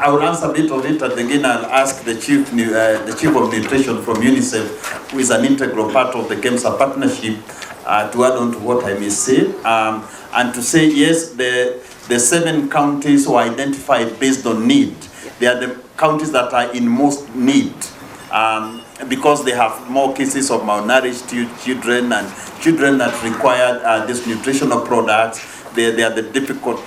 I will answer a bit of it, and again I'll ask the chief of nutrition from UNICEF, who is an integral part of the KEMSA partnership, to add on to what I may say, and to say yes, the 7 counties were identified based on need. They are the counties that are in most need, because they have more cases of malnourished children and children that require these nutritional products. They are the difficult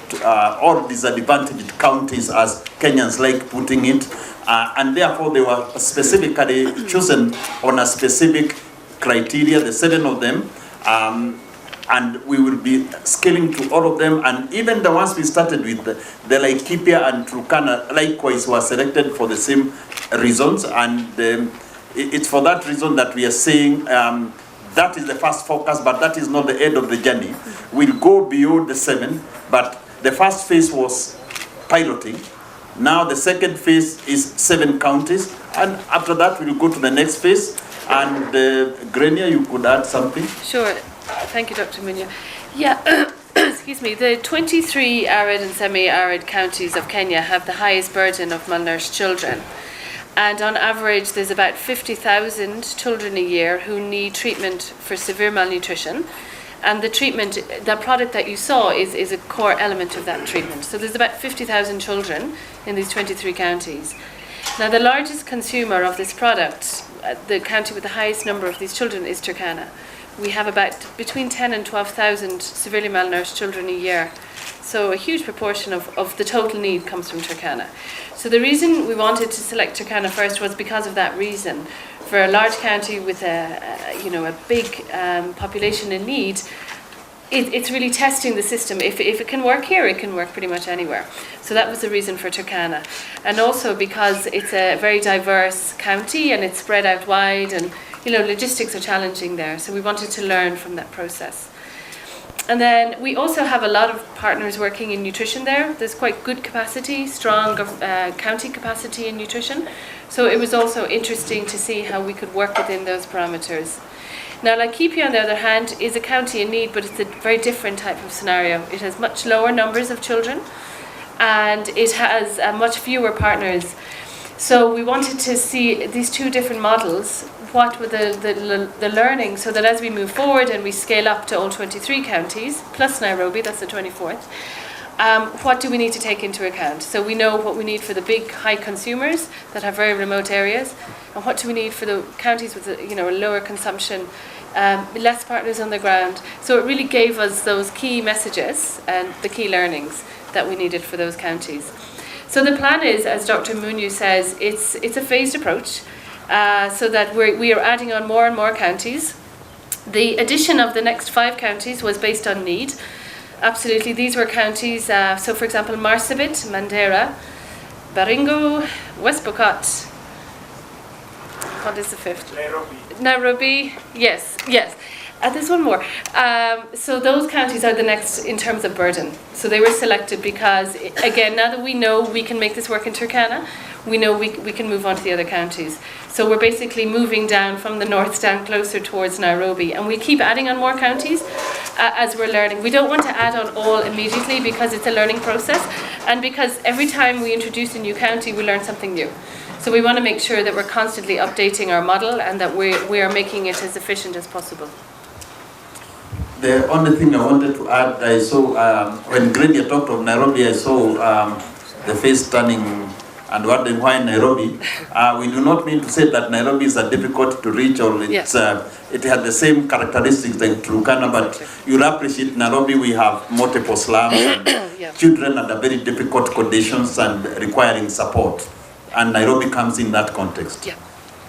or disadvantaged counties, as Kenyans like putting it, and therefore they were specifically chosen on a specific criteria, the 7 of them, and we will be scaling to all of them, and even the ones we started with, the Laikipia and Turkana likewise were selected for the same reasons, and it's for that reason that we are saying that is the first focus, but that is not the end of the journey. We'll go beyond the 7, but the first phase was piloting. Now the second phase is 7 counties, and after that we'll go to the next phase. And Grenia, you could add something? Sure. Thank you, Dr. Munya. Yeah, excuse me. The 23 arid and semi-arid counties of Kenya have the highest burden of malnourished children. And on average, there's about 50,000 children a year who need treatment for severe malnutrition. And the treatment, the product that you saw is a core element of that treatment. So there's about 50,000 children in these 23 counties. Now, the largest consumer of this product, the county with the highest number of these children, is Turkana. We have about between 10 and 12,000 severely malnourished children a year. So a huge proportion of the total need comes from Turkana. So the reason we wanted to select Turkana first was because of that reason. For a large county with a big population in need, it's really testing the system. If it can work here, it can work pretty much anywhere. So that was the reason for Turkana. And also because it's a very diverse county and it's spread out wide, and logistics are challenging there. So we wanted to learn from that process. And then we also have a lot of partners working in nutrition there. There's quite good capacity, strong county capacity in nutrition. So it was also interesting to see how we could work within those parameters. Now, Laikipia, on the other hand, is a county in need, but it's a very different type of scenario. It has much lower numbers of children, and it has much fewer partners. So we wanted to see these 2 different models, what were the learning, so that as we move forward and we scale up to all 23 counties, plus Nairobi, that's the 24th, what do we need to take into account? So we know what we need for the big high consumers that have very remote areas, and what do we need for the counties with a lower consumption, less partners on the ground. So it really gave us those key messages and the key learnings that we needed for those counties. So the plan is, as Dr. Munyu says, it's a phased approach, so that we are adding on more and more counties. The addition of the next 5 counties was based on need. Absolutely, these were counties, so for example, Marsabit, Mandera, Baringo, West Pokot. What is the 5th? Nairobi, yes. There's one more. So those counties are the next in terms of burden. So they were selected because, again, now that we know we can make this work in Turkana, we know we can move on to the other counties. So we're basically moving down from the north down closer towards Nairobi. And we keep adding on more counties as we're learning. We don't want to add on all immediately because it's a learning process, and because every time we introduce a new county, we learn something new. So we want to make sure that we're constantly updating our model and that we are making it as efficient as possible. The only thing I wanted to add, I saw when Grenia talked of Nairobi, I saw the face turning and wondering why Nairobi. We do not mean to say that Nairobi is difficult to reach, or it's, it has the same characteristics like Turkana, but you'll appreciate Nairobi, we have multiple slums and children under very difficult conditions and requiring support. And Nairobi comes in that context. Yeah.